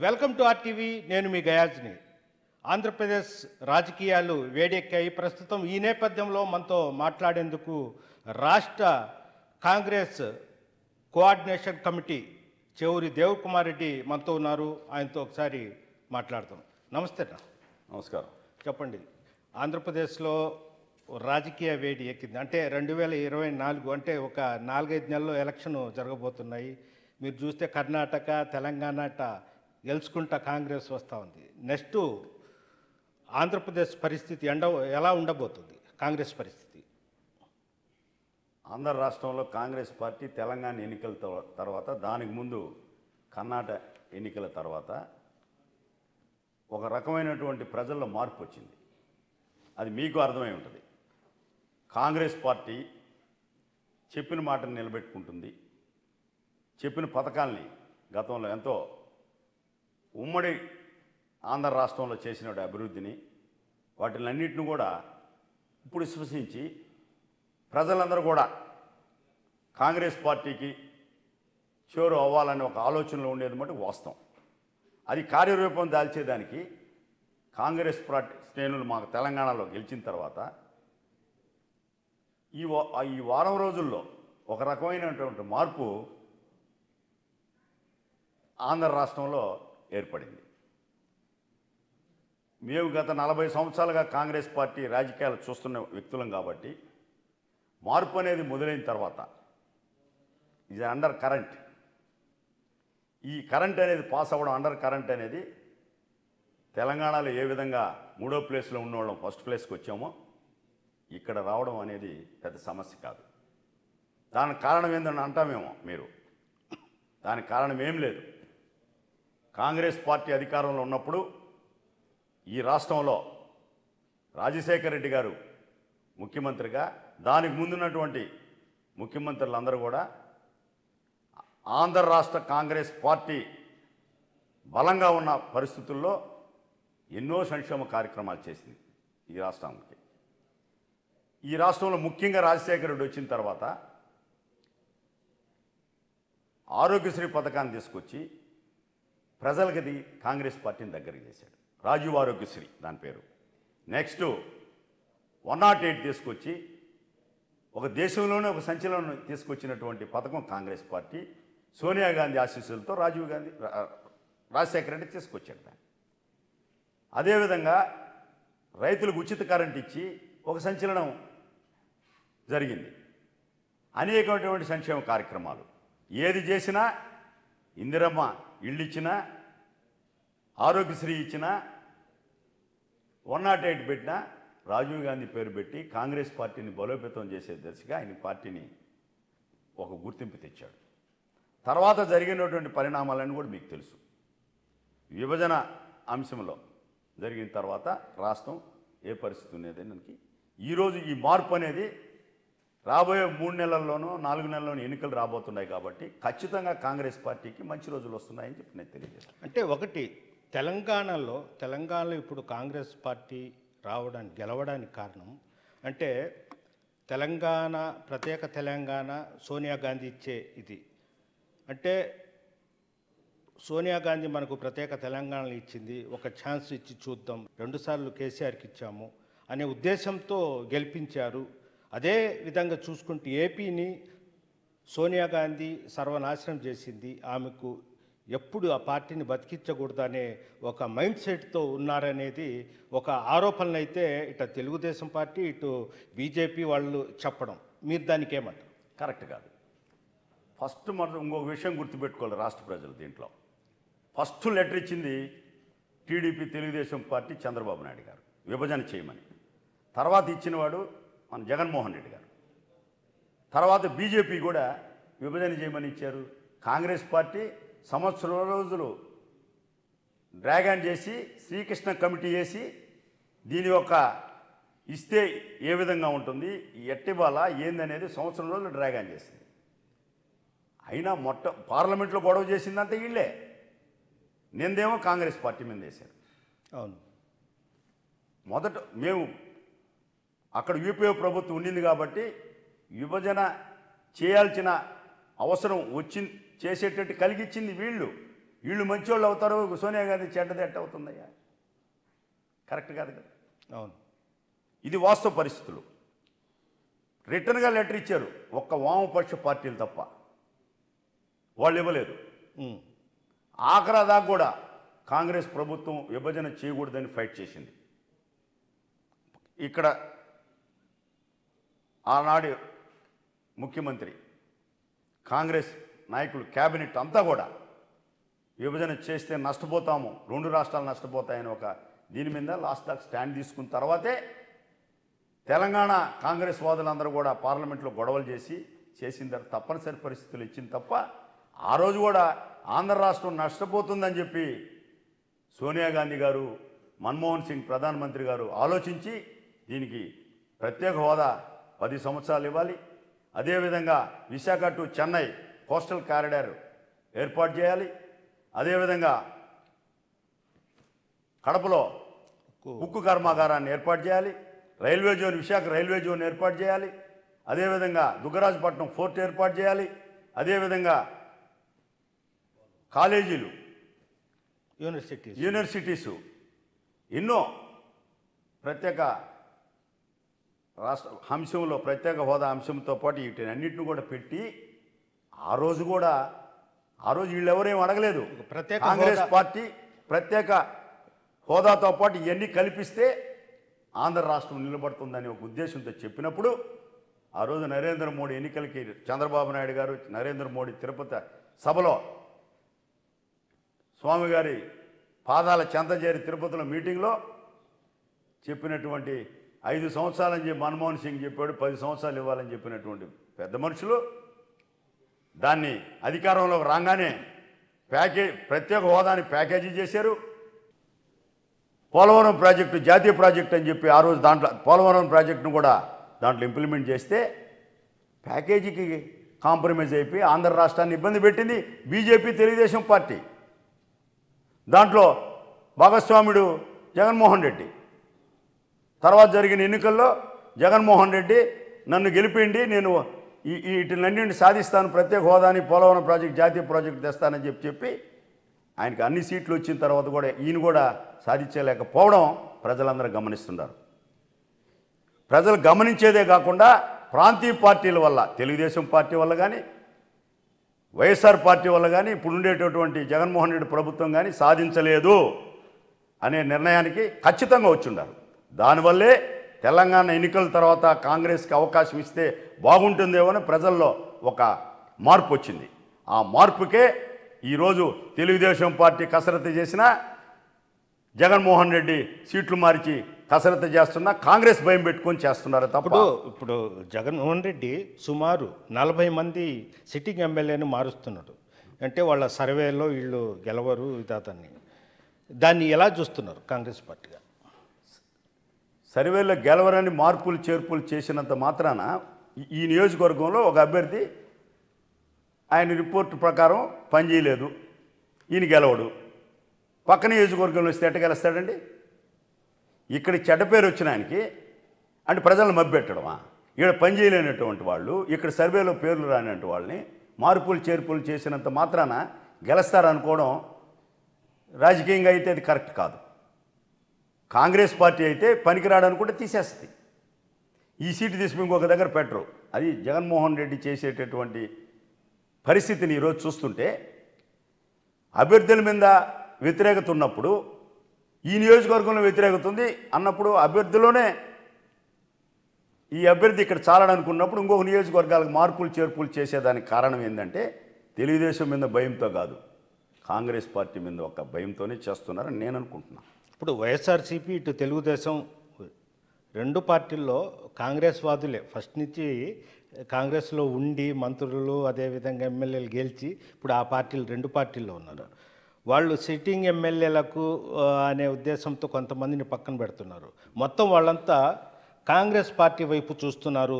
Welcome to RTV. నేను మీ గయాజ్ని. ఆంధ్రప్రదేశ్ రాజకీయాలు వేడెక్కాయి. ప్రస్తుతం ఈ నేపథ్యంలో మనతో మాట్లాడేందుకు రాష్ట్ర కాంగ్రెస్ కోఆర్డినేషన్ కమిటీ చెవురి దేవకుమార్ రెడ్డి మనతో ఉన్నారు. ఆయనతో ఒకసారి మాట్లాడతాం. నమస్తే అన్న. నమస్కారం. చెప్పండి, ఆంధ్రప్రదేశ్లో రాజకీయ వేడి ఎక్కింది. అంటే 2024 అంటే ఒక 4-5 నెలల్లో ఎలక్షన్ జరగబోతున్నాయి. మీరు చూస్తే కర్ణాటక, తెలంగాణ గెలుచుకుంటా కాంగ్రెస్ వస్తూ ఉంది. నెక్స్ట్ ఆంధ్రప్రదేశ్ పరిస్థితి ఎలా ఉండబోతుంది? కాంగ్రెస్ పరిస్థితి ఆంధ్ర రాష్ట్రంలో కాంగ్రెస్ పార్టీ తెలంగాణ ఎన్నికల తర్వాత, దానికి ముందు కర్ణాటక ఎన్నికల తర్వాత ఒక రకమైనటువంటి ప్రజల్లో మార్పు వచ్చింది. అది మీకు అర్థమై ఉంటుంది. కాంగ్రెస్ పార్టీ చెప్పిన మాటను నిలబెట్టుకుంటుంది. చెప్పిన పథకాల్ని గతంలో ఎంతో ఉమ్మడి ఆంధ్ర రాష్ట్రంలో చేసిన అభివృద్ధిని వాటిలన్నింటిని కూడా ఇప్పుడు విశ్వసించి ప్రజలందరూ కూడా కాంగ్రెస్ పార్టీకి చేరు అవ్వాలనే ఒక ఆలోచనలో ఉండేది మటుకు వాస్తవం. అది కార్యరూపం దాల్చేదానికి కాంగ్రెస్ పార్టీ శ్రేణులు మాకు తెలంగాణలో గెలిచిన తర్వాత ఈ వారం రోజుల్లో ఒక రకమైనటువంటి మార్పు ఆంధ్ర రాష్ట్రంలో ఏర్పడింది. మేము గత 40 సంవత్సరాలుగా కాంగ్రెస్ పార్టీ రాజకీయాలు చూస్తున్న వ్యక్తులం కాబట్టి మార్పు అనేది మొదలైన తర్వాత ఇది అండర్ కరెంట్. ఈ కరెంట్ అనేది పాస్ అవ్వడం, అండర్ కరెంట్ అనేది తెలంగాణలో ఏ విధంగా 3వ ప్లేస్లో ఉన్నవాళ్ళం ఫస్ట్ ప్లేస్కి వచ్చామో ఇక్కడ రావడం అనేది పెద్ద సమస్య కాదు. దానికి కారణం ఏందని అంటామేమో మీరు. దానికి కారణం ఏం లేదు. కాంగ్రెస్ పార్టీ అధికారంలో ఉన్నప్పుడు ఈ రాష్ట్రంలో రాజశేఖర రెడ్డి గారు ముఖ్యమంత్రిగా, దానికి ముందున్నటువంటి ముఖ్యమంత్రులందరూ కూడా ఆంధ్ర రాష్ట్ర కాంగ్రెస్ పార్టీ బలంగా ఉన్న పరిస్థితుల్లో ఎన్నో సంక్షేమ కార్యక్రమాలు చేసింది ఈ రాష్ట్రానికి. ఈ రాష్ట్రంలో ముఖ్యంగా రాజశేఖర రెడ్డి వచ్చిన తర్వాత ఆరోగ్యశ్రీ పథకాన్ని తీసుకొచ్చి ప్రజలకి అది కాంగ్రెస్ పార్టీని దగ్గరికి చేశాడు. రాజీవ్ ఆరోగ్యశ్రీ దాని పేరు. నెక్స్ట్ 108 తీసుకొచ్చి ఒక దేశంలోనే ఒక సంచలనం తీసుకొచ్చినటువంటి పథకం కాంగ్రెస్ పార్టీ. సోనియా గాంధీ ఆశీస్సులతో రాజశేఖర రెడ్డి తీసుకొచ్చాడు దాన్ని. అదేవిధంగా రైతులకు ఉచిత కరెంట్ ఇచ్చి ఒక సంచలనం జరిగింది. అనేకమైనటువంటి సంక్షేమ కార్యక్రమాలు ఏది చేసినా, ఇందిరమ్మ ఇళ్ళు ఇచ్చినా, ఆరోగ్యశ్రీ ఇచ్చినా, 108 పెట్టినా రాజీవ్ గాంధీ పేరు పెట్టి కాంగ్రెస్ పార్టీని బలోపేతం చేసే దశగా ఆయన పార్టీని ఒక గుర్తింపు తెచ్చాడు. తర్వాత జరిగినటువంటి పరిణామాలన్నీ కూడా మీకు తెలుసు. విభజన అంశంలో జరిగిన తర్వాత రాష్ట్రం ఏ పరిస్థితి ఉండేది దానికి ఈరోజు ఈ మార్పు అనేది రాబోయే 3 నెలల్లోనూ 4 నెలల్లోనూ ఎన్నికలు రాబోతున్నాయి కాబట్టి ఖచ్చితంగా కాంగ్రెస్ పార్టీకి మంచి రోజులు వస్తున్నాయని చెప్పి నేను తెలియజేస్తాను. అంటే ఒకటి, తెలంగాణలో ఇప్పుడు కాంగ్రెస్ పార్టీ గెలవడానికి కారణం అంటే ప్రత్యేక తెలంగాణ సోనియా గాంధీ ఇచ్చే ఇది. అంటే సోనియా గాంధీ మనకు ప్రత్యేక తెలంగాణలో ఇచ్చింది, ఒక ఛాన్స్ ఇచ్చి చూద్దాం, 2 సార్లు కేసీఆర్కి ఇచ్చాము అనే ఉద్దేశంతో గెలిపించారు. అదే విధంగా చూసుకుంటే ఏపీని సోనియా గాంధీ సర్వనాశనం చేసింది. ఆమెకు ఎప్పుడు ఆ పార్టీని బతికించకూడదు అనే ఒక మైండ్ సెట్తో ఉన్నారనేది ఒక ఆరోపణలు అయితే ఇటు తెలుగుదేశం పార్టీ, ఇటు బీజేపీ వాళ్ళు చెప్పడం. మీరు దానికి ఏమంటారు? కరెక్ట్ కాదు. ఫస్ట్ మనం ఇంకొక విషయం గుర్తుపెట్టుకోవాలి. రాష్ట్ర ప్రజలు దీంట్లో ఫస్ట్ లెటర్ ఇచ్చింది టీడీపీ, తెలుగుదేశం పార్టీ, చంద్రబాబు నాయుడు గారు విభజన చేయమని. తర్వాత ఇచ్చినవాడు మన జగన్మోహన్ రెడ్డి గారు. తర్వాత బీజేపీ కూడా విభజన చేయమని ఇచ్చారు. కాంగ్రెస్ పార్టీ సంవత్సరం రోజులు డ్రాగన్ చేసి శ్రీకృష్ణ కమిటీ వేసి దీని యొక్క ఇస్తే ఏ విధంగా ఉంటుంది, ఎట్టివాలా ఏందనేది సంవత్సరం రోజులు డ్రాగన్ చేసింది. అయినా పార్లమెంట్లో గొడవ చేసిందంటే వీళ్ళే. నిందేమో కాంగ్రెస్ పార్టీ మీద వేశారు. అవును, మొదట మేము అక్కడ యూపీఏ ప్రభుత్వం ఉండింది కాబట్టి విభజన చేయాల్సిన అవసరం చేసేటట్టు కలిగించింది వీళ్ళు. వీళ్ళు మంచోళ్ళు అవుతారు, సోనియా గాంధీ చెడ్డది ఎట్ట అవుతుందయ్యా? కరెక్ట్ కాదు కదా. అవును. ఇది వాస్తవ పరిస్థితులు. రిటర్న్గా లెటర్ ఇచ్చారు, ఒక్క వామపక్ష పార్టీలు తప్ప వాళ్ళు ఇవ్వలేదు. ఉమ్. ఆఖరా దాకా కూడా కాంగ్రెస్ ప్రభుత్వం విభజన చేయకూడదని ఫైట్ చేసింది. ఇక్కడ ఆనాడు ముఖ్యమంత్రి, కాంగ్రెస్ నాయకులు, క్యాబినెట్ అంతా కూడా విభజన చేస్తే నష్టపోతాము, 2 రాష్ట్రాలు నష్టపోతాయని ఒక దీని మీద లాస్ట్ దాకా స్టాండ్ తీసుకున్న తర్వాతే తెలంగాణ కాంగ్రెస్ వాదులందరూ కూడా పార్లమెంట్లో గొడవలు చేసిన తర్వాత తప్పనిసరి పరిస్థితులు ఇచ్చింది తప్ప ఆ రోజు కూడా ఆంధ్ర రాష్ట్రం నష్టపోతుందని చెప్పి సోనియా గాంధీ గారు, మన్మోహన్ సింగ్ ప్రధానమంత్రి గారు ఆలోచించి దీనికి ప్రత్యేక హోదా 10 సంవత్సరాలు ఇవ్వాలి, అదేవిధంగా Visakha to Chennai coastal corridor ఏర్పాటు చేయాలి, అదేవిధంగా కడపలో ఉక్కు కర్మాగారాన్ని ఏర్పాటు చేయాలి, railway zone, Visakha railway zone ఏర్పాటు చేయాలి, అదేవిధంగా దుగ్గరాజపట్నం ఫోర్ట్ ఏర్పాటు చేయాలి, అదేవిధంగా కాలేజీలు, యూనివర్సిటీసు ఎన్నో ప్రత్యేక రాష్ట్ర అంశంలో ప్రత్యేక హోదా అంశంతో పాటు వీటినన్నింటిని కూడా పెట్టి ఆ రోజు వీళ్ళు ఎవరేం అడగలేదు. కాంగ్రెస్ పార్టీ ప్రత్యేక హోదాతో పాటు ఇవన్నీ కల్పిస్తే ఆంధ్ర రాష్ట్రం నిలబడుతుందని ఒక ఉద్దేశంతో చెప్పినప్పుడు ఆ రోజు నరేంద్ర మోడీ ఎన్నికలకి చంద్రబాబు నాయుడు గారు, నరేంద్ర మోడీ తిరుపతి సభలో స్వామి గారి పాదాల చెంత చేరి తిరుపతిలో మీటింగ్లో చెప్పినటువంటి 5 సంవత్సరాలని చెప్పి మన్మోహన్ సింగ్ చెప్పాడు, 10 సంవత్సరాలు ఇవ్వాలని చెప్పినటువంటి పెద్ద మనుషులు దాన్ని అధికారంలోకి రాగానే ప్రత్యేక హోదాని ప్యాకేజీ చేశారు. పోలవరం ప్రాజెక్టు జాతీయ ప్రాజెక్టు అని చెప్పి ఆ రోజు దాంట్లో పోలవరం ప్రాజెక్టును కూడా దాంట్లో ఇంప్లిమెంట్ చేస్తే ప్యాకేజీకి కాంప్రమైజ్ అయిపోయి ఆంధ్ర రాష్ట్రాన్ని ఇబ్బంది పెట్టింది బీజేపీ, తెలుగుదేశం పార్టీ. దాంట్లో భాగస్వాముడు జగన్మోహన్ రెడ్డి. తర్వాత జరిగిన ఎన్నికల్లో జగన్మోహన్ రెడ్డి నన్ను గెలిపిండి, నేను వీటినన్నింటిని సాధిస్తాను, ప్రత్యేక హోదాని, పోలవరం ప్రాజెక్టు జాతీయ ప్రాజెక్టు తెస్తానని చెప్పి ఆయనకి అన్ని సీట్లు వచ్చిన తర్వాత కూడా ఈయన కూడా సాధించలేకపోవడం ప్రజలందరూ గమనిస్తున్నారు. ప్రజలు గమనించేదే కాకుండా ప్రాంతీయ పార్టీల వల్ల, తెలుగుదేశం పార్టీ వల్ల కానీ, వైఎస్ఆర్ పార్టీ వల్ల కానీ, ఇప్పుడు ఉండేటటువంటి జగన్మోహన్ రెడ్డి ప్రభుత్వం కానీ సాధించలేదు అనే నిర్ణయానికి ఖచ్చితంగా వచ్చుండారు. దానివల్లే తెలంగాణ ఎన్నికల తర్వాత కాంగ్రెస్కి అవకాశం ఇస్తే బాగుంటుందేమో అని ప్రజల్లో ఒక మార్పు వచ్చింది. ఆ మార్పుకే ఈరోజు తెలుగుదేశం పార్టీ కసరత్తు చేసినా, జగన్మోహన్ రెడ్డి సీట్లు మార్చి కసరత్తు చేస్తున్నా కాంగ్రెస్ భయం పెట్టుకొని చేస్తున్నారు తప్ప. ఇప్పుడు జగన్మోహన్ రెడ్డి సుమారు 40 మంది సిట్టింగ్ ఎమ్మెల్యేని మారుస్తున్నాడు అంటే వాళ్ళ సర్వేలో వీళ్ళు గెలవరు ఇదాతన్ని. దాన్ని ఎలా చూస్తున్నారు కాంగ్రెస్ పార్టీగా? సర్వేలో గెలవరని మార్పులు చేర్పులు చేసినంత మాత్రాన ఈ నియోజకవర్గంలో ఒక అభ్యర్థి ఆయన రిపోర్టు ప్రకారం పనిచేయలేదు, ఈయన గెలవడు. పక్క నియోజకవర్గంలో వస్తే ఎట్ట గెలుస్తాడండి? ఇక్కడ చెడ్డ పేరు వచ్చిన ఆయనకి అంటే ప్రజలను మభ్యపెట్టడమా? ఇక్కడ పనిచేయలేనటువంటి వాళ్ళు, ఇక్కడ సర్వేలో పేర్లు రానటువంటి వాళ్ళని మార్పులు చేర్పులు చేసినంత మాత్రాన గెలుస్తారనుకోవడం రాజకీయంగా అయితే అది కరెక్ట్ కాదు. కాంగ్రెస్ పార్టీ అయితే పనికిరాడనుకుంటే తీసేస్తుంది. ఈ సీటు తీసుకుని ఇంకొక దగ్గర పెట్టరు. అది జగన్మోహన్ రెడ్డి చేసేటటువంటి పరిస్థితిని ఈరోజు చూస్తుంటే అభ్యర్థుల మీద వ్యతిరేకత ఉన్నప్పుడు, ఈ నియోజకవర్గంలో వ్యతిరేకత ఉంది అన్నప్పుడు అభ్యర్థిలోనే ఈ అభ్యర్థి ఇక్కడ చాలడనుకున్నప్పుడు ఇంకొక నియోజకవర్గాలకు మార్పులు చేర్పులు చేసేదానికి కారణం ఏంటంటే తెలుగుదేశం మీద భయంతో కాదు, కాంగ్రెస్ పార్టీ మీద ఒక భయంతోనే చేస్తున్నారని నేను అనుకుంటున్నాను. ఇప్పుడు వైఎస్ఆర్సీపీ ఇటు తెలుగుదేశం 2 పార్టీల్లో కాంగ్రెస్ వాదులే ఫస్ట్ నుంచి కాంగ్రెస్లో ఉండి మంత్రులు అదేవిధంగా ఎమ్మెల్యేలు గెలిచి ఇప్పుడు ఆ పార్టీలు 2 పార్టీల్లో ఉన్నారు. వాళ్ళు సిట్టింగ్ ఎమ్మెల్యేలకు అనే ఉద్దేశంతో కొంతమందిని పక్కన పెడుతున్నారు. మొత్తం వాళ్ళంతా కాంగ్రెస్ పార్టీ వైపు చూస్తున్నారు.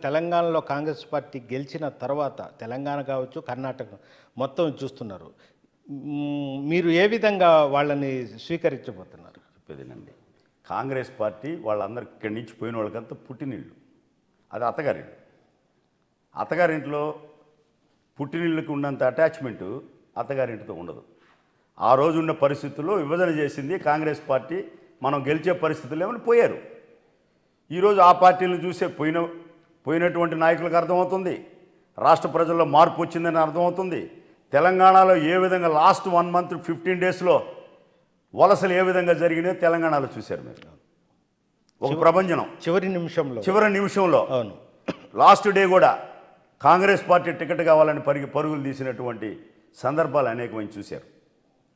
తెలంగాణలో కాంగ్రెస్ పార్టీ గెలిచిన తర్వాత తెలంగాణ కావచ్చు, కర్ణాటక మొత్తం చూస్తున్నారు. మీరు ఏ విధంగా వాళ్ళని స్వీకరించబోతున్నారు? చెప్పేదేనండి, కాంగ్రెస్ పార్టీ వాళ్ళందరికీ ఇక్కడి నుంచి పోయిన వాళ్ళకంతా పుట్టినిళ్ళు, అది అత్తగారిళ్ళు. అత్తగారింట్లో పుట్టినిళ్ళకి ఉన్నంత అటాచ్మెంటు అత్తగారింటితో ఉండదు. ఆ రోజు ఉన్న పరిస్థితుల్లో విభజన చేసింది కాంగ్రెస్ పార్టీ. మనం గెలిచే పరిస్థితులు ఏమని పోయారు. ఈరోజు ఆ పార్టీలను చూసే పోయినటువంటి నాయకులకు అర్థమవుతుంది. రాష్ట్ర ప్రజల్లో మార్పు వచ్చిందని అర్థమవుతుంది. తెలంగాణలో ఏ విధంగా లాస్ట్ 1 month 15 daysలో వలసలు ఏ విధంగా జరిగినాయో తెలంగాణలో చూశారు మీరు. ఒక ప్రభంజనం చివరి నిమిషంలో అవును, లాస్ట్ డే కూడా కాంగ్రెస్ పార్టీ టికెట్ కావాలని పరుగులు తీసినటువంటి సందర్భాలు అనేకమైన చూశారు.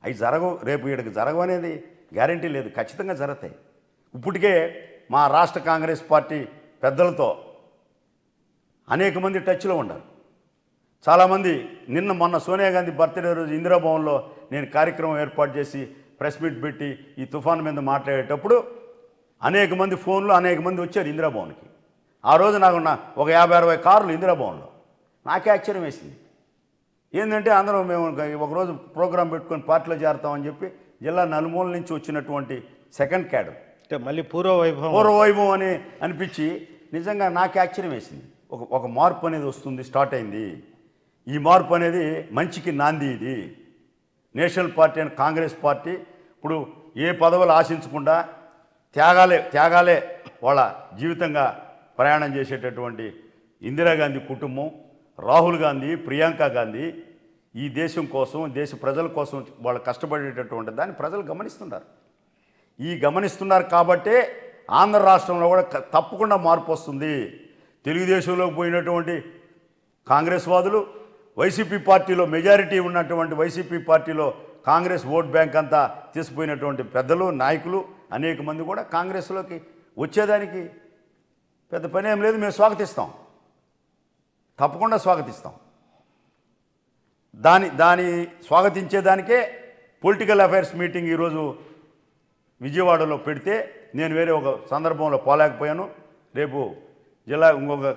అవి జరగవు, రేపు వీడికి జరగవనేది గ్యారంటీ లేదు, ఖచ్చితంగా జరుగుతాయి. ఇప్పటికే మా రాష్ట్ర కాంగ్రెస్ పార్టీ పెద్దలతో అనేక మంది టచ్లో ఉన్నారు. చాలామంది మొన్న సోనియా గాంధీ బర్త్డే రోజు ఇందిరాభవన్లో నేను కార్యక్రమం ఏర్పాటు చేసి ప్రెస్ మీట్ పెట్టి ఈ తుఫాను మీద మాట్లాడేటప్పుడు అనేక మంది ఫోన్లు అనేక మంది వచ్చారు ఇందిరాభవన్కి. ఆ రోజు నాకు ఒక 50-60 కార్లు ఇందిరాభవన్లో. నాకే ఆశ్చర్యం వేసింది. ఏంటంటే అందరూ మేము ఒకరోజు ప్రోగ్రాం పెట్టుకొని పార్టీలో చేరతామని చెప్పి జిల్లా నలుమూల నుంచి వచ్చినటువంటి సెకండ్ క్యాడర్ మళ్ళీ పూర్వవైభవం అని అనిపించి నిజంగా నాకే ఆశ్చర్యం వేసింది. ఒక మార్పు అనేది వస్తుంది, స్టార్ట్ అయింది. ఈ మార్పు అనేది మంచికి నాంది. ఇది national party and Congress party ఇప్పుడు ఏ పదవులు ఆశించకుండా త్యాగాలే వాళ్ళ జీవితంగా ప్రయాణం చేసేటటువంటి ఇందిరాగాంధీ కుటుంబం, రాహుల్ గాంధీ, ప్రియాంక గాంధీ ఈ దేశం కోసం, దేశ ప్రజల కోసం వాళ్ళు కష్టపడేటటువంటి దాన్ని ప్రజలు గమనిస్తున్నారు కాబట్టే ఆంధ్ర రాష్ట్రంలో కూడా తప్పకుండా మార్పు వస్తుంది. తెలుగుదేశంలోకి పోయినటువంటి కాంగ్రెస్ వాదులు, వైసీపీ పార్టీలో మెజారిటీ ఉన్నటువంటి వైసీపీ పార్టీలో కాంగ్రెస్ ఓట్ బ్యాంక్ అంతా తీసిపోయినటువంటి పెద్దలు, నాయకులు అనేక మంది కూడా కాంగ్రెస్లోకి వచ్చేదానికి పెద్ద పని ఏం లేదు. మేము స్వాగతిస్తాం, తప్పకుండా స్వాగతిస్తాం. దాని స్వాగతించేదానికే పొలిటికల్ అఫైర్స్ మీటింగ్ ఈరోజు విజయవాడలో పెడితే నేను వేరే ఒక సందర్భంలో పోలేకపోయాను. రేపు జిల్లా ఇంకొక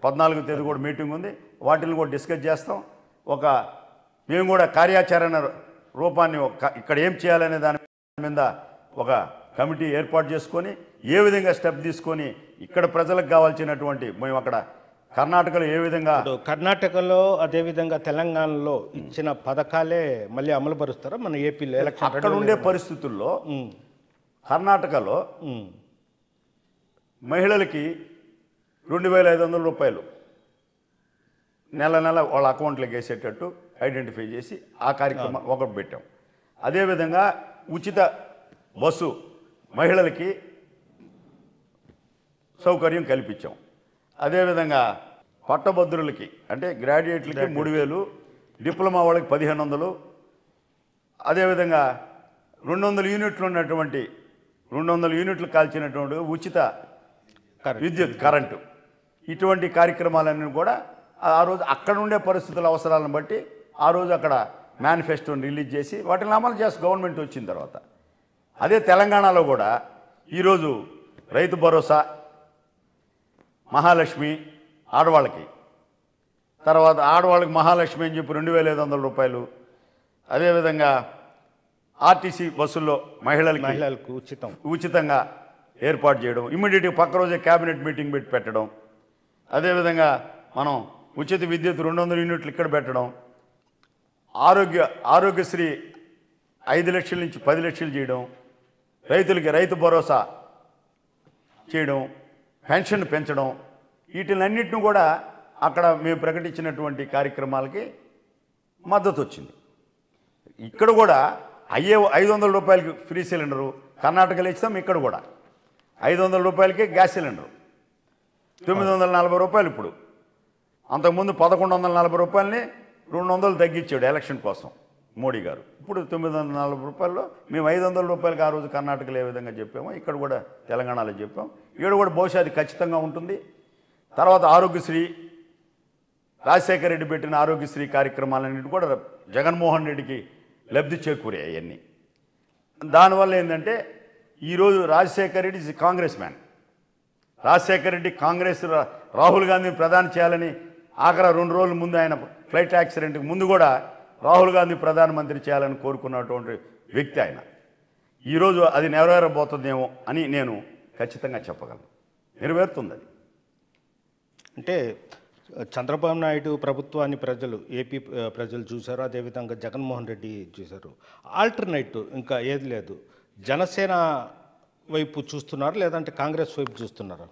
14వ తేదీ కూడా మీటింగ్ ఉంది, వాటిని కూడా డిస్కస్ చేస్తాం. మేము కూడా కార్యాచరణ రూపాన్ని ఇక్కడ ఏం చేయాలనే దాని మీద ఒక కమిటీ ఏర్పాటు చేసుకొని ఏ విధంగా స్టెప్ తీసుకొని ఇక్కడ ప్రజలకు కావాల్సినటువంటి మేము అక్కడ కర్ణాటకలో ఏ విధంగా కర్ణాటకలో అదేవిధంగా తెలంగాణలో ఇచ్చిన పథకాలే మళ్ళీ అమలు పరుస్తారా మన ఏపీలో ఎలక్షన్ అక్కడ ఉండే పరిస్థితుల్లో? కర్ణాటకలో మహిళలకి 2,500 రూపాయలు నెల వాళ్ళ అకౌంట్లోకి వేసేటట్టు ఐడెంటిఫై చేసి ఆ కార్యక్రమం ఒకటి పెట్టాం. అదేవిధంగా ఉచిత బస్సు మహిళలకి సౌకర్యం కల్పించాం. అదేవిధంగా పట్టభద్రులకి అంటే గ్రాడ్యుయేట్లకి 3,000, డిప్లొమా వాళ్ళకి 1,500, అదేవిధంగా 200 యూనిట్లు ఉన్నటువంటి 200 యూనిట్లు కాల్చినటువంటి ఉచిత విద్యుత్ కరెంటు, ఇటువంటి కార్యక్రమాలన్నీ కూడా ఆ రోజు అక్కడ ఉండే పరిస్థితుల అవసరాలను బట్టి ఆ రోజు అక్కడ మేనిఫెస్టోని రిలీజ్ చేసి వాటిని అమలు చేసి గవర్నమెంట్ వచ్చిన తర్వాత. అదే తెలంగాణలో కూడా ఈరోజు రైతు భరోసా, మహాలక్ష్మి ఆడవాళ్ళకి, తర్వాత ఆడవాళ్ళకి మహాలక్ష్మి అని చెప్పి 2,500 రూపాయలు, అదేవిధంగా ఆర్టీసీ బస్సుల్లో మహిళలకు ఉచితంగా ఏర్పాటు చేయడం, ఇమ్మీడియట్గా పక్క రోజే క్యాబినెట్ మీటింగ్ పెట్టి పెట్టడం, అదేవిధంగా మనం ఉచిత విద్యుత్ 200 యూనిట్లు ఇక్కడ పెట్టడం, ఆరోగ్యశ్రీ 5 లక్షల నుంచి 10 లక్షలు చేయడం, రైతులకి రైతు భరోసా చేయడం, పెన్షన్ పెంచడం, వీటిలన్నింటినీ కూడా అక్కడ మేము ప్రకటించినటువంటి కార్యక్రమాలకి మద్దతు వచ్చింది. ఇక్కడ కూడా 500 రూపాయలకి ఫ్రీ సిలిండరు కర్ణాటకలో ఇస్తాం. ఇక్కడ కూడా 500 రూపాయలకే గ్యాస్ సిలిండరు 940 రూపాయలు. ఇప్పుడు అంతకుముందు 1,140 రూపాయలని 200 తగ్గించాడు ఎలక్షన్ కోసం మోడీ గారు. ఇప్పుడు 940 రూపాయల్లో మేము 500 రూపాయలకి ఆ రోజు కర్ణాటకలో ఏ విధంగా చెప్పామో ఇక్కడ కూడా తెలంగాణలో చెప్పాం. ఇక్కడ కూడా బహుశా అది ఖచ్చితంగా ఉంటుంది. తర్వాత ఆరోగ్యశ్రీ, రాజశేఖర రెడ్డి పెట్టిన ఆరోగ్యశ్రీ కార్యక్రమాలన్నింటి కూడా జగన్మోహన్ రెడ్డికి లబ్ధి చేకూరే అవన్నీ. దానివల్ల ఏంటంటే ఈరోజు రాజశేఖర రెడ్డి ఇస్ కాంగ్రెస్ మ్యాన్. రాజశేఖర రెడ్డి కాంగ్రెస్ రాహుల్ గాంధీని ప్రధాని చేయాలని ఆఖరి 2 రోజుల ముందు ఆయన ఫ్లైట్ యాక్సిడెంట్కి ముందు కూడా రాహుల్ గాంధీ ప్రధానమంత్రి చేయాలని కోరుకున్నటువంటి వ్యక్తి ఆయన. ఈరోజు అది నెరవేరబోతుందేమో అని నేను ఖచ్చితంగా చెప్పగలను. నెరవేరుతుంది అది. అంటే చంద్రబాబు నాయుడు ప్రభుత్వాన్ని ఏపీ ప్రజలు చూశారు, అదేవిధంగా జగన్మోహన్ రెడ్డి చూశారు. ఆల్టర్నేటివ్ ఇంకా ఏది లేదు. జనసేన వైపు చూస్తున్నారు, లేదంటే కాంగ్రెస్ వైపు చూస్తున్నారా?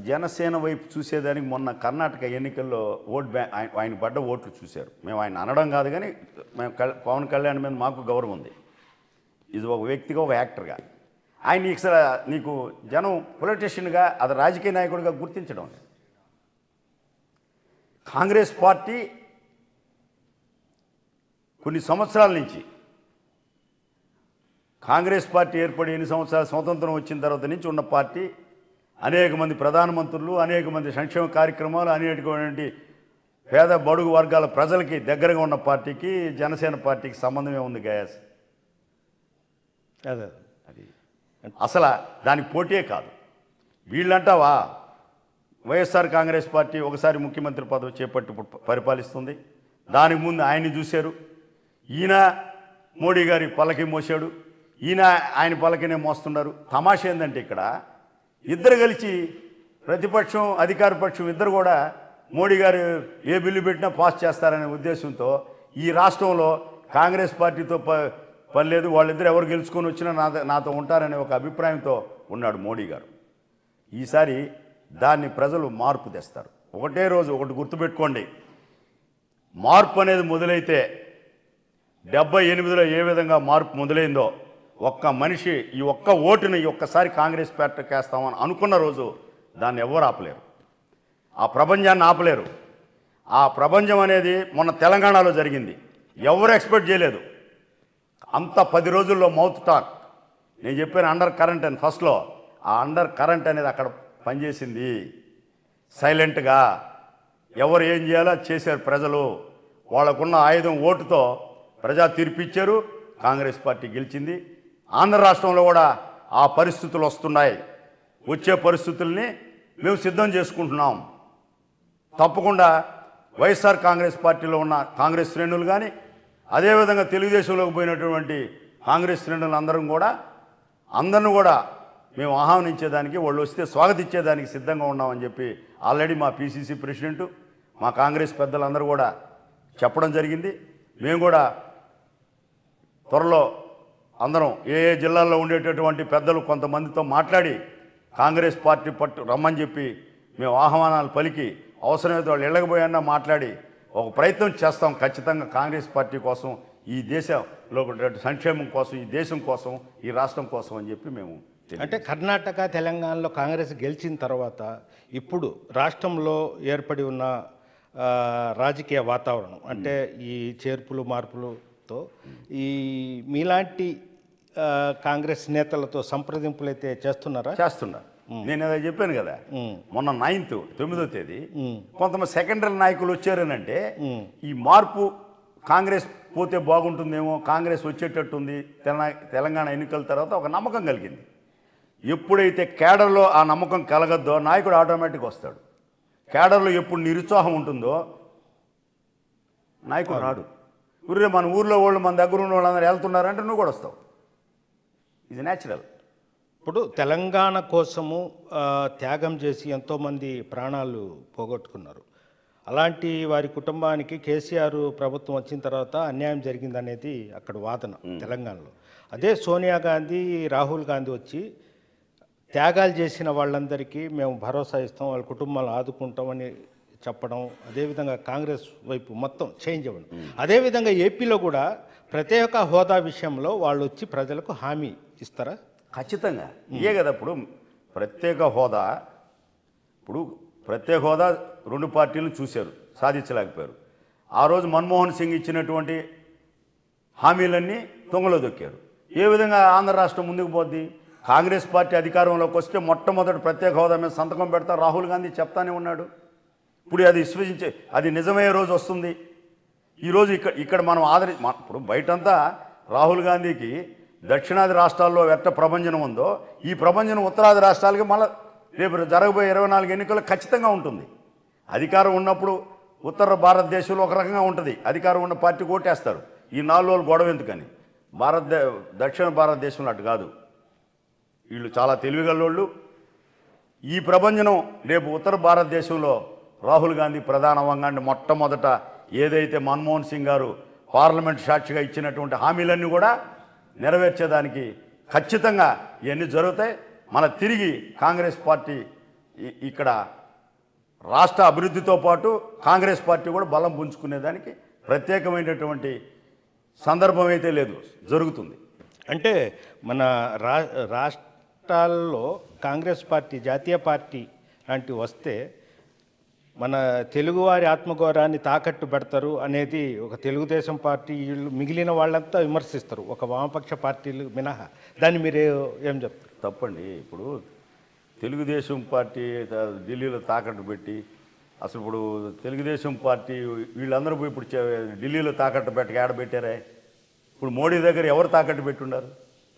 జనసేన వైపు చూసేదానికి మొన్న కర్ణాటక ఎన్నికల్లో ఆయన పడ్డ ఓట్లు చూశారు. మేము ఆయన అనడం కాదు, కానీ మేము పవన్ కళ్యాణ్ మీద మాకు గౌరవం ఉంది. ఇది ఒక వ్యక్తిగా, ఒక యాక్టర్గా ఆయన నీకు జనం పొలిటీషియన్గా, అది రాజకీయ నాయకుడిగా గుర్తించడం లేదు. కాంగ్రెస్ పార్టీ కొన్ని సంవత్సరాల నుంచి, కాంగ్రెస్ పార్టీ ఏర్పడి ఎన్ని సంవత్సరాలు స్వతంత్రం వచ్చిన తర్వాత నుంచి ఉన్న పార్టీ, అనేక మంది ప్రధానమంత్రులు, అనేక మంది సంక్షేమ కార్యక్రమాలు, అనేకటువంటి పేద బడుగు వర్గాల ప్రజలకి దగ్గరగా ఉన్న పార్టీకి జనసేన పార్టీకి సంబంధమే ఉంది గయాస్. అదే అది అసలు దానికి పోటీయే కాదు. వీళ్ళంటావా వైఎస్ఆర్ కాంగ్రెస్ పార్టీ ఒకసారి ముఖ్యమంత్రి పదవి చేపట్టి పరిపాలిస్తుంది. దానికి ముందు ఆయన్ని చూశారు. ఈయన మోడీ గారి పల్లకి మోసాడు, ఈయన ఆయన పల్లకినే మోస్తున్నారు. తమాషా ఏంటంటే ఇక్కడ ఇద్దరు కలిసి, ప్రతిపక్షం అధికార పక్షం ఇద్దరు కూడా మోడీ గారు ఏ బిల్లు పెట్టినా పాస్ చేస్తారనే ఉద్దేశంతో ఈ రాష్ట్రంలో కాంగ్రెస్ పార్టీతో పని లేదు, వాళ్ళిద్దరు ఎవరు గెలుచుకొని వచ్చినా నాతో ఉంటారనే ఒక అభిప్రాయంతో ఉన్నాడు మోడీ గారు. ఈసారి దాన్ని ప్రజలు మార్పు తెస్తారు. ఒకటే రోజు ఒకటి గుర్తుపెట్టుకోండి, మార్పు అనేది మొదలైతే 78లో ఏ విధంగా మార్పు మొదలైందో, ఒక్క మనిషి ఈ ఒక్క ఓటుని ఒక్కసారి కాంగ్రెస్ పార్టీకి వేస్తామని అనుకున్న రోజు దాన్ని ఎవరు ఆపలేరు, ఆ ప్రపంచాన్ని ఆపలేరు. ఆ ప్రపంచం అనేది మొన్న తెలంగాణలో జరిగింది, ఎవరు ఎక్స్పెక్ట్ చేయలేదు. అంత 10 రోజుల్లో మౌత్ టాక్, నేను చెప్పాను అండర్ కరెంట్ అని ఫస్ట్లో, ఆ అండర్ కరెంట్ అనేది అక్కడ పనిచేసింది. సైలెంట్గా ఎవరు ఏం చేయాలో చేశారు ప్రజలు. వాళ్ళకున్న ఆయుధం ఓటుతో ప్రజా తీర్పు ఇచ్చారు, కాంగ్రెస్ పార్టీ గెలిచింది. ఆంధ్ర రాష్ట్రంలో కూడా ఆ పరిస్థితులు వస్తున్నాయి. వచ్చే పరిస్థితుల్ని మేము సిద్ధం చేసుకుంటున్నాం. తప్పకుండా వైఎస్ఆర్ కాంగ్రెస్ పార్టీలో ఉన్న కాంగ్రెస్ శ్రేణులు కానీ, అదేవిధంగా తెలుగుదేశంలోకి పోయినటువంటి కాంగ్రెస్ శ్రేణులు అందరిని కూడా మేము ఆహ్వానించేదానికి, వాళ్ళు వస్తే స్వాగతించేదానికి సిద్ధంగా ఉన్నామని చెప్పి ఆల్రెడీ మా పిసిసి ప్రెసిడెంటు, మా కాంగ్రెస్ పెద్దలందరూ కూడా చెప్పడం జరిగింది. మేము కూడా త్వరలో అందరం ఏ జిల్లాల్లో ఉండేటటువంటి పెద్దలు కొంతమందితో మాట్లాడి కాంగ్రెస్ పార్టీ పట్టు రమ్మని చెప్పి మేము ఆహ్వానాలు పలికి, అవసరమైతే వాళ్ళు ఇళ్ళకపోయన్నా మాట్లాడి ఒక ప్రయత్నం చేస్తాం ఖచ్చితంగా కాంగ్రెస్ పార్టీ కోసం, ఈ దేశంలో సంక్షేమం కోసం, ఈ దేశం కోసం, ఈ రాష్ట్రం కోసం అని చెప్పి మేము. అంటే కర్ణాటక తెలంగాణలో కాంగ్రెస్ గెలిచిన తర్వాత ఇప్పుడు రాష్ట్రంలో ఏర్పడి ఉన్న రాజకీయ వాతావరణం, అంటే ఈ చేర్పులు మార్పులతో ఈ మీలాంటి కాంగ్రెస్ నేతలతో సంప్రదింపులు అయితే చేస్తున్నారా? చేస్తున్నారు. నేను అదే చెప్పాను కదా, మొన్న 9వ తేదీ కొంతమంది సెకండరీ నాయకులు వచ్చారనంటే ఈ మార్పు కాంగ్రెస్ పోతే బాగుంటుందేమో, కాంగ్రెస్ వచ్చేటట్టుంది తెలంగాణ ఎన్నికల తర్వాత ఒక నమ్మకం కలిగింది. ఎప్పుడైతే కేడర్లో ఆ నమ్మకం కలగద్దో నాయకుడు ఆటోమేటిక్గా వస్తాడు. కేడర్లో ఎప్పుడు నిరుత్సాహం ఉంటుందో నాయకుడు రాడు. ఊరే మన ఊర్లో వాళ్ళు మన దగ్గర ఉన్న వాళ్ళందరూ వెళ్తున్నారంటే నువ్వు కూడా వస్తావు. ఇది న్యాచురల్. ఇప్పుడు తెలంగాణ కోసము త్యాగం చేసి ఎంతోమంది ప్రాణాలు పోగొట్టుకున్నారు. అలాంటి వారి కుటుంబానికి కేసీఆర్ ప్రభుత్వం వచ్చిన తర్వాత అన్యాయం జరిగిందనేది అక్కడ వాదన తెలంగాణలో. అదే సోనియా గాంధీ, రాహుల్ గాంధీ వచ్చి త్యాగాలు చేసిన వాళ్ళందరికీ మేము భరోసా ఇస్తాం, వాళ్ళ కుటుంబాలను ఆదుకుంటామని చెప్పడం, అదేవిధంగా కాంగ్రెస్ వైపు మొత్తం చేంజ్ అవ్వడం. అదేవిధంగా ఏపీలో కూడా ప్రత్యేక హోదా విషయంలో వాళ్ళు వచ్చి ప్రజలకు హామీ ఇస్తారా? ఖచ్చితంగా ఇయే కదా. ఇప్పుడు ప్రత్యేక హోదా, రెండు పార్టీలు చూశారు, సాధించలేకపోయారు. ఆ రోజు మన్మోహన్ సింగ్ ఇచ్చినటువంటి హామీలన్నీ తొంగలో దొక్కారు. ఏ విధంగా ఆంధ్ర రాష్ట్రం ముందుకు పోద్ది? కాంగ్రెస్ పార్టీ అధికారంలోకి వస్తే మొట్టమొదటి ప్రత్యేక హోదా మీద సంతకం పెడతా రాహుల్ గాంధీ చెప్తానే ఉన్నాడు. ఇప్పుడు అది విశ్వసించే, అది నిజమయ్యే రోజు వస్తుంది. ఈరోజు ఇక్కడ మనం ఇప్పుడు బయటంతా రాహుల్ గాంధీకి దక్షిణాది రాష్ట్రాల్లో ఎట్ట ప్రభంజనం ఉందో, ఈ ప్రభంజనం ఉత్తరాది రాష్ట్రాలకి మళ్ళీ రేపు జరగబోయే 24 ఎన్నికల్లో ఖచ్చితంగా ఉంటుంది. అధికారం ఉన్నప్పుడు ఉత్తర భారతదేశంలో ఒక రకంగా ఉంటుంది, అధికారం ఉన్న పార్టీ ఓటేస్తారు. ఈ 4 రోజులు గొడవ ఎందుకని? దక్షిణ భారతదేశంలో అటు కాదు. వీళ్ళు చాలా తెలివిగల్లోళ్ళు, ఈ ప్రభంజనం రేపు ఉత్తర భారతదేశంలో రాహుల్ గాంధీ ప్రధాన వంగాన్ని మొట్టమొదట ఏదైతే మన్మోహన్ సింగ్ గారు పార్లమెంట్ సాక్షిగా ఇచ్చినటువంటి హామీలన్నీ కూడా నెరవేర్చేదానికి ఖచ్చితంగా ఇవన్నీ జరుగుతాయి. మన తిరిగి కాంగ్రెస్ పార్టీ ఇక్కడ రాష్ట్ర అభివృద్ధితో పాటు కాంగ్రెస్ పార్టీ కూడా బలం పుంజుకునేదానికి ప్రత్యేకమైనటువంటి సందర్భం అయితే లేదు, జరుగుతుంది. అంటే మన రాష్ట్రాల్లో కాంగ్రెస్ పార్టీ జాతీయ పార్టీ లాంటివి వస్తే మన తెలుగువారి ఆత్మగౌరవాన్ని తాకట్టు పెడతారు అనేది ఒక తెలుగుదేశం పార్టీ మిగిలిన వాళ్ళంతా విమర్శిస్తారు, ఒక వామపక్ష పార్టీలు మినహా. దాన్ని మీరు ఏం చెప్తారు? తప్పండి. ఇప్పుడు తెలుగుదేశం పార్టీ ఢిల్లీలో తాకట్టు పెట్టి అసలు ఇప్పుడు తెలుగుదేశం పార్టీ వీళ్ళందరూ పోయి ఇప్పుడు ఢిల్లీలో తాకట్టు పెట్టక ఏడబెట్టారే. ఇప్పుడు మోడీ దగ్గర ఎవరు తాకట్టు పెట్టున్నారు?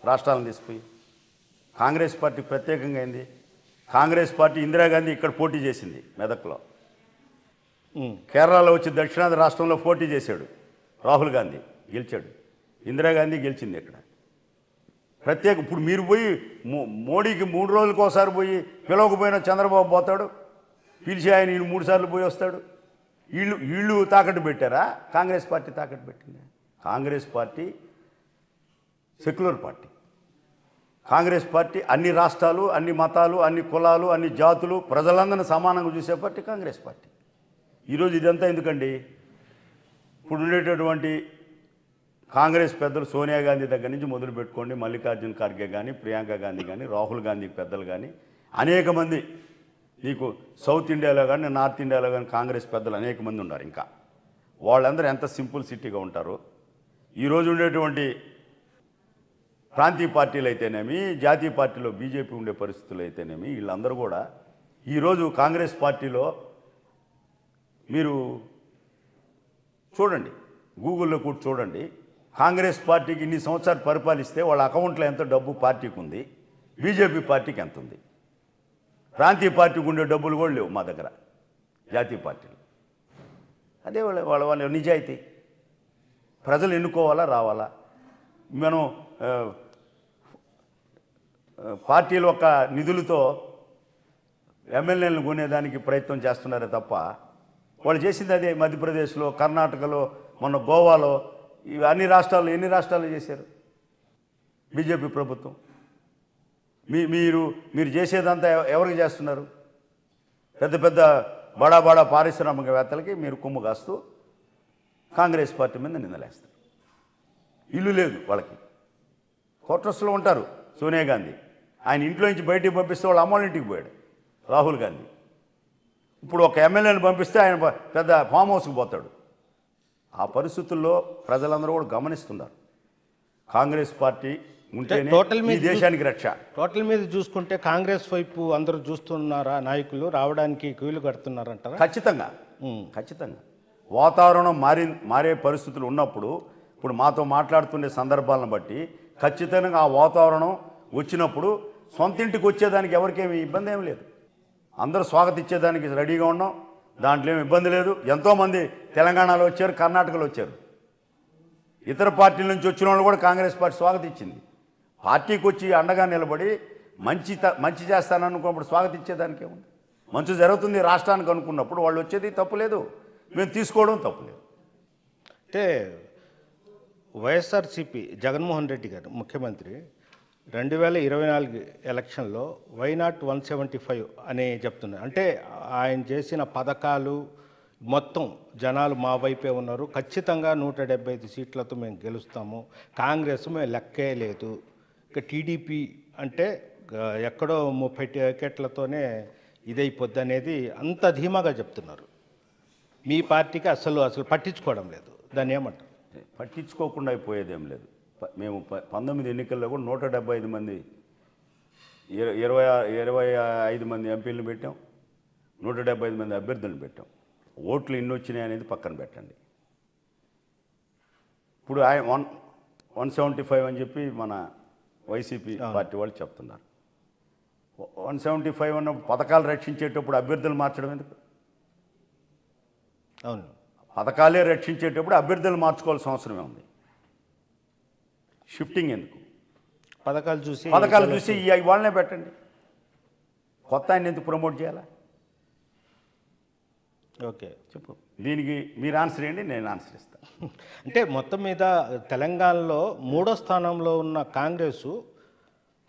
రాష్ట్రాలను తీసిపోయి. కాంగ్రెస్ పార్టీ ప్రత్యేకంగా అయింది. కాంగ్రెస్ పార్టీ ఇందిరాగాంధీ ఇక్కడ పోటీ చేసింది మెదక్లో. కేరళలో వచ్చి దక్షిణాది రాష్ట్రంలో పోటీ చేశాడు రాహుల్ గాంధీ, గెలిచాడు. ఇందిరాగాంధీ గెలిచింది ఇక్కడ. ప్రత్యేక ఇప్పుడు మీరు పోయి మోడీకి 3 రోజులకు ఒకసారి పోయి పిలవకపోయినా చంద్రబాబు పోతాడు, పిలిచి ఆయన 3 సార్లు పోయి వస్తాడు. వీళ్ళు తాకట్టు పెట్టారా? కాంగ్రెస్ పార్టీ తాకట్టు పెట్టింది. Congress party secular party. Congress party అన్ని రాష్ట్రాలు, అన్ని మతాలు, అన్ని కులాలు, అన్ని జాతులు, ప్రజలందరినీ సమానంగా చూసే పార్టీ కాంగ్రెస్ పార్టీ. ఈరోజు ఇదంతా ఎందుకండి? ఇప్పుడు ఉండేటటువంటి కాంగ్రెస్ పెద్దలు సోనియా గాంధీ దగ్గర నుంచి మొదలు పెట్టుకోండి, మల్లికార్జున ఖర్గే కానీ, ప్రియాంక గాంధీ కానీ, రాహుల్ గాంధీ పెద్దలు కానీ, అనేక మంది నీకు సౌత్ ఇండియాలో కానీ నార్త్ ఇండియాలో కానీ కాంగ్రెస్ పెద్దలు అనేక మంది ఉన్నారు. ఇంకా వాళ్ళందరూ ఎంత సింపుల్ సిటీగా ఉంటారు. ఈరోజు ఉండేటువంటి ప్రాంతీయ పార్టీలు అయితేనేమి, జాతీయ పార్టీలో బీజేపీ ఉండే పరిస్థితులు అయితేనేమి, వీళ్ళందరూ కూడా ఈరోజు కాంగ్రెస్ పార్టీలో మీరు చూడండి, గూగుల్లో కూడా చూడండి, కాంగ్రెస్ పార్టీకి ఇన్ని సంవత్సరాలు పరిపాలిస్తే వాళ్ళ అకౌంట్లో ఎంత డబ్బు పార్టీకి ఉంది, బీజేపీ పార్టీకి ఎంత ఉంది. ప్రాంతీయ పార్టీకి ఉండే డబ్బులు కూడా లేవు మా దగ్గర జాతీయ పార్టీలు. అదే వాళ్ళ నిజాయితీ. ప్రజలు ఎన్నుకోవాలా, రావాలా. మనం పార్టీల యొక్క నిధులతో ఎమ్మెల్యేలను కొనేదానికి ప్రయత్నం చేస్తున్నారే తప్ప వాళ్ళు చేసింది అదే. మధ్యప్రదేశ్లో, కర్ణాటకలో, మొన్న గోవాలో, ఇవి అన్ని రాష్ట్రాల్లో ఎన్ని రాష్ట్రాలు చేశారు బీజేపీ ప్రభుత్వం? మీరు చేసేదంతా ఎవరికి చేస్తున్నారు? పెద్ద పెద్ద బడా పారిశ్రామికవేత్తలకి మీరు కొమ్ము కాస్తూ కాంగ్రెస్ పార్టీ మీద నిందలేస్తారు. ఇల్లు లేదు వాళ్ళకి, క్వార్టర్స్లో ఉంటారు. సోనియా గాంధీ ఆయన ఇంట్లో నుంచి బయటికి పంపిస్తే వాళ్ళ అమ్మాళ్ళ ఇంటికి పోయాడు రాహుల్ గాంధీ. ఇప్పుడు ఒక ఎమ్మెల్యేని పంపిస్తే ఆయన పెద్ద ఫామ్ హౌస్కి పోతాడు. ఆ పరిస్థితుల్లో ప్రజలందరూ కూడా గమనిస్తున్నారు. కాంగ్రెస్ పార్టీ ఉంటేనే ఈ దేశానికి రక్ష. టోటల్ మీద చూసుకుంటే కాంగ్రెస్ వైపు అందరూ చూస్తున్నారా? నాయకులు రావడానికి క్యూలు కడుతున్నారంటారా? ఖచ్చితంగా వాతావరణం మారే పరిస్థితులు ఉన్నప్పుడు, ఇప్పుడు మాతో మాట్లాడుతుండే సందర్భాలను బట్టి ఖచ్చితంగా ఆ వాతావరణం వచ్చినప్పుడు సొంతింటికి వచ్చేదానికి ఎవరికేమి ఇబ్బంది ఏమి లేదు. అందరూ స్వాగతించేదానికి రెడీగా ఉన్నాం, దాంట్లో ఏమి ఇబ్బంది లేదు. ఎంతోమంది తెలంగాణలో వచ్చారు, కర్ణాటకలో వచ్చారు. ఇతర పార్టీల నుంచి వచ్చిన వాళ్ళు కూడా కాంగ్రెస్ పార్టీ స్వాగతించింది. పార్టీకి వచ్చి అండగా నిలబడి మంచి చేస్తాననుకున్నప్పుడు స్వాగతించేదానికే ఉంది. మంచి జరుగుతుంది రాష్ట్రానికి అనుకున్నప్పుడు వాళ్ళు వచ్చేది తప్పులేదు, మేము తీసుకోవడం తప్పులేదు. అంటే వైఎస్ఆర్సీపీ జగన్మోహన్ రెడ్డి గారు ముఖ్యమంత్రి 2024 ఎలక్షన్లో వైనాట్ 175 అని చెప్తున్నారు. అంటే ఆయన చేసిన పథకాలు మొత్తం జనాలు మా వైపే ఉన్నారు, ఖచ్చితంగా 175 సీట్లతో మేము గెలుస్తాము, కాంగ్రెస్ మేము లెక్కే లేదు, ఇక టీడీపీ అంటే ఎక్కడో 30 టికెట్లతోనే ఇదైపోద్ది అనేది అంత ధీమాగా చెప్తున్నారు. మీ పార్టీకి అసలు పట్టించుకోవడం లేదు. దాన్ని ఏమంటారు? పట్టించుకోకుండా అయిపోయేదేం లేదు. మేము 19 ఎన్నికల్లో కూడా 175 మంది 25 మంది ఎంపీలను పెట్టాం, 175 మంది అభ్యర్థులను పెట్టాం. ఓట్లు ఎన్ని వచ్చినాయి అనేది పక్కన పెట్టండి. ఇప్పుడు 175 అని చెప్పి మన వైసీపీ పార్టీ వాళ్ళు చెప్తున్నారు. 175 అన్నప్పుడు పథకాలు రక్షించేటప్పుడు అభ్యర్థులు మార్చడం ఎందుకు? అవును, పథకాలే రక్షించేటప్పుడు అభ్యర్థులు మార్చుకోవాల్సిన అవసరమే ఉంది. షిఫ్టింగ్ ఎందుకు? పథకాలు చూసి వాళ్ళనే పెట్టండి. కొత్త ఆయన ఎందుకు ప్రమోట్ చేయాలా? ఓకే, చెప్పు. దీనికి మీరు ఆన్సర్ చేయండి, నేను ఆన్సర్ ఇస్తాను. అంటే మొత్తం మీద తెలంగాణలో 3వ స్థానంలో ఉన్న కాంగ్రెస్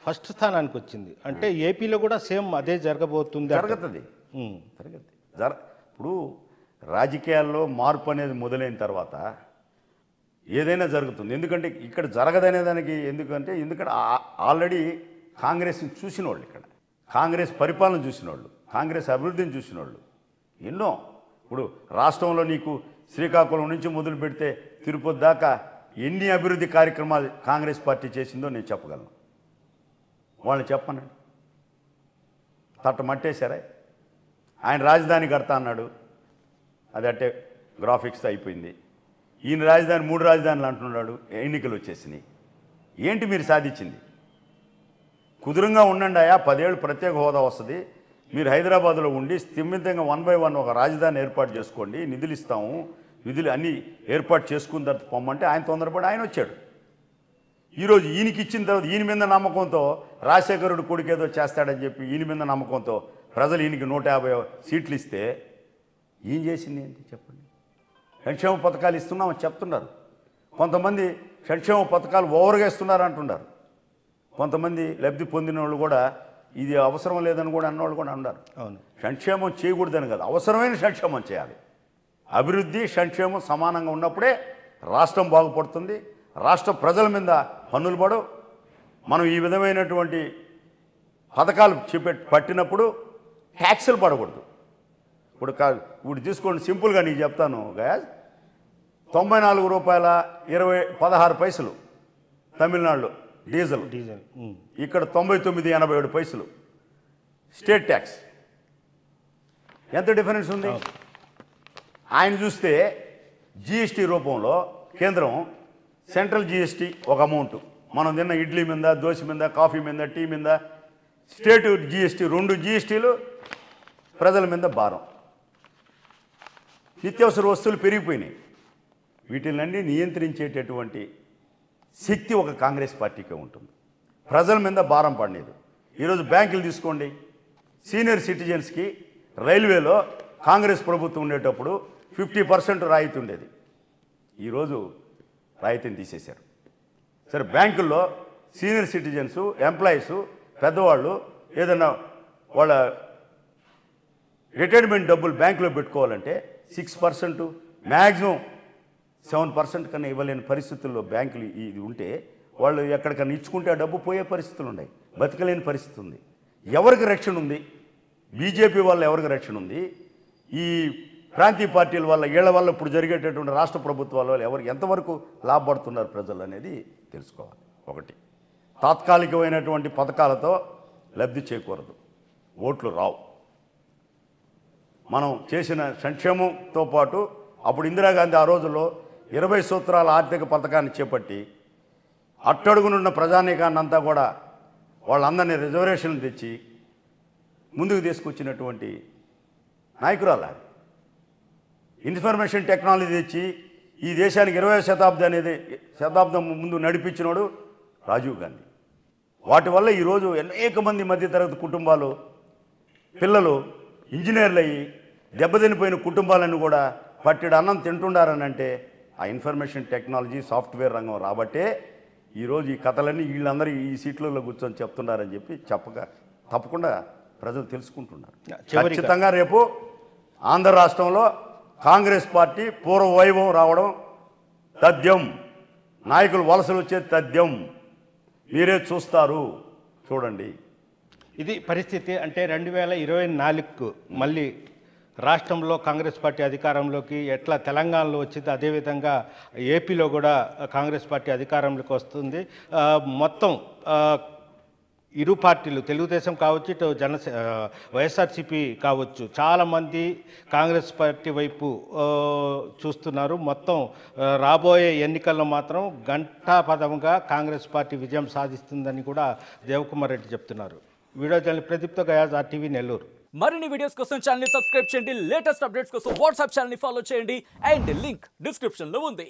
ఫస్ట్ స్థానానికి వచ్చింది. అంటే ఏపీలో కూడా సేమ్ అదే జరగబోతుంది. జరుగుతుంది. ఇప్పుడు రాజకీయాల్లో మార్పు అనేది మొదలైన తర్వాత ఏదైనా జరుగుతుంది. ఎందుకంటే ఇక్కడ జరగదనే దానికి ఎందుకంటే ఆల్రెడీ కాంగ్రెస్ని చూసిన వాళ్ళు, ఇక్కడ కాంగ్రెస్ పరిపాలన చూసిన వాళ్ళు, కాంగ్రెస్ అభివృద్ధిని చూసిన వాళ్ళు ఎన్నో. ఇప్పుడు రాష్ట్రంలో నీకు శ్రీకాకుళం నుంచి మొదలు పెడితే తిరుపతి దాకా ఎన్ని అభివృద్ధి కార్యక్రమాలు కాంగ్రెస్ పార్టీ చేసిందో నేను చెప్పగలను. వాళ్ళని చెప్పనండి. తట్టమట్టేశారా? ఆయన రాజధాని కడతా అన్నాడు, అది అంటే గ్రాఫిక్స్ అయిపోయింది. ఈయన రాజధాని 3 రాజధానులు అంటున్నాడు, ఎన్నికలు వచ్చేసినాయి. ఏంటి మీరు సాధించింది? కుదురుగా ఉండండి అయ్యా, 10 ఏళ్ళు ప్రత్యేక హోదా వస్తుంది. మీరు హైదరాబాద్లో ఉండి స్థిమితంగా 1 by 1 ఒక రాజధాని ఏర్పాటు చేసుకోండి, నిధులు ఇస్తాము, నిధులు అన్నీ ఏర్పాటు చేసుకున్న తర్వాత పొమ్మంటే ఆయన తొందరపడి ఆయన వచ్చాడు. ఈరోజు ఈయనకి ఇచ్చిన తర్వాత ఈయన మీద నమ్మకంతో రాజశేఖరుడు కొడుకు ఏదో చేస్తాడని చెప్పి ఈయన మీద నమ్మకంతో ప్రజలు ఈయనకి 150 సీట్లు ఇస్తే ఏం చేసింది ఏంటి చెప్పండి? సంక్షేమ పథకాలు ఇస్తున్నామని చెప్తున్నారు. కొంతమంది సంక్షేమ పథకాలు ఓవర్గా ఇస్తున్నారు అంటున్నారు. కొంతమంది లబ్ధి పొందిన వాళ్ళు కూడా ఇది అవసరం లేదని కూడా అన్నవాళ్ళు కూడా అన్నారు. అవును, సంక్షేమం చేయకూడదని కాదు, అవసరమైన సంక్షేమం చేయాలి. అభివృద్ధి సంక్షేమం సమానంగా ఉన్నప్పుడే రాష్ట్రం బాగుపడుతుంది. రాష్ట్ర ప్రజల మీద పన్నులు పడవు. మనం ఈ విధమైనటువంటి పథకాలు పట్టినప్పుడు ట్యాక్సులు పడకూడదు. ఇప్పుడు తీసుకోండి, సింపుల్గా నీకు చెప్తాను గయాజ్. 94 రూపాయల 16 పైసలు తమిళనాడులో డీజిల్, ఇక్కడ 99.87 పైసలు స్టేట్ ట్యాక్స్. ఎంత డిఫరెన్స్ ఉంది? ఆయన చూస్తే జిఎస్టీ రూపంలో కేంద్రం సెంట్రల్ జిఎస్టీ ఒక అమౌంట్, మనం తిన్న ఇడ్లీ మీద, దోశ మీద, కాఫీ మీద, టీ మీద స్టేట్ జిఎస్టీ, 2 జిఎస్టీలు ప్రజల మీద భారం. నిత్యావసర వస్తువులు పెరిగిపోయినాయి. వీటిలన్నీ నియంత్రించేటటువంటి శక్తి ఒక కాంగ్రెస్ పార్టీకే ఉంటుంది. ప్రజల మీద భారం పడలేదు. ఈరోజు బ్యాంకులు తీసుకోండి, సీనియర్ సిటిజన్స్కి రైల్వేలో కాంగ్రెస్ ప్రభుత్వం ఉండేటప్పుడు 50% రాయితీ ఉండేది. ఈరోజు రాయితీని తీసేశారు. సరే, బ్యాంకుల్లో సీనియర్ సిటిజన్స్, ఎంప్లాయీస్, పెద్దవాళ్ళు ఏదైనా వాళ్ళ రిటైర్మెంట్ డబ్బులు బ్యాంకులో పెట్టుకోవాలంటే 6%, మ్యాక్సిమం 7% కన్నా ఇవ్వలేని పరిస్థితుల్లో బ్యాంకులు ఇది ఉంటే వాళ్ళు ఎక్కడికన్నా ఇచ్చుకుంటే ఆ డబ్బు పోయే పరిస్థితులు ఉన్నాయి. బతకలేని పరిస్థితి ఉంది. ఎవరికి రక్షణ ఉంది? బీజేపీ వల్ల ఎవరికి రక్షణ ఉంది? ఈ ప్రాంతీయ పార్టీల వల్ల, వీళ్ళ వల్ల ఇప్పుడు జరిగేటటువంటి రాష్ట్ర ప్రభుత్వాల వల్ల ఎవరు ఎంతవరకు లాభపడుతున్నారు ప్రజలు అనేది తెలుసుకోవాలి. ఒకటి, తాత్కాలికమైనటువంటి పథకాలతో లబ్ధి చేకూరదు, ఓట్లు రావు. మనం చేసిన సంక్షేమంతో పాటు అప్పుడు ఇందిరాగాంధీ ఆ రోజుల్లో 20 సూత్రాల ఆర్థిక పథకాన్ని చేపట్టి అట్టడుగునున్న ప్రజానీకాన్ని అంతా కూడా వాళ్ళందరినీ రిజర్వేషన్లు తెచ్చి ముందుకు తీసుకొచ్చినటువంటి నాయకురాలు. ఇన్ఫర్మేషన్ టెక్నాలజీ తెచ్చి ఈ దేశానికి 20వ శతాబ్దం ముందు నడిపించినోడు రాజీవ్ గాంధీ. వాటి వల్ల ఈరోజు అనేక మంది మధ్యతరగతి కుటుంబాలు పిల్లలు ఇంజనీర్లు అయ్యి దెబ్బతినిపోయిన కుటుంబాలను కూడా పట్టెడు అన్నం తింటున్నారని అంటే ఆ ఇన్ఫర్మేషన్ టెక్నాలజీ, సాఫ్ట్వేర్ రంగం రాబట్టే ఈరోజు ఈ కథలన్నీ వీళ్ళందరూ ఈ సీట్లలో కూర్చొని చెప్తున్నారని చెప్పి తప్పకుండా ప్రజలు తెలుసుకుంటున్నారు. ఖచ్చితంగా రేపు ఆంధ్ర రాష్ట్రంలో కాంగ్రెస్ పార్టీ పూర్వ వైభవం రావడం తథ్యం. నాయకులు వలసలు వచ్చేది తథ్యం. మీరే చూస్తారు, చూడండి. ఇది పరిస్థితి. అంటే 2024కు మళ్ళీ రాష్ట్రంలో కాంగ్రెస్ పార్టీ అధికారంలోకి ఎట్లా తెలంగాణలో వచ్చింది, అదేవిధంగా ఏపీలో కూడా కాంగ్రెస్ పార్టీ అధికారంలోకి వస్తుంది. మొత్తం ఇరు పార్టీలు, తెలుగుదేశం కావచ్చు, ఇటు వైఎస్ఆర్సీపీ కావచ్చు, చాలామంది కాంగ్రెస్ పార్టీ వైపు చూస్తున్నారు. మొత్తం రాబోయే ఎన్నికల్లో మాత్రం ఘంటాపథంగా కాంగ్రెస్ పార్టీ విజయం సాధిస్తుందని కూడా దేవకుమార్ రెడ్డి చెప్తున్నారు. వీడియో జర్నలిస్ట్ ప్రదీప్తో గయాజ్, RTV నెల్లూరు. మరిన్ని వీడియోస్ కోసం ఛానల్ ని సబ్స్క్రైబ్ చేయండి. లేటెస్ట్ అప్డేట్స్ కోసం వాట్సాప్ ఛానల్ ని ఫాలో చేయండి. అండ్ లింక్ డిస్క్రిప్షన్ లో ఉంది.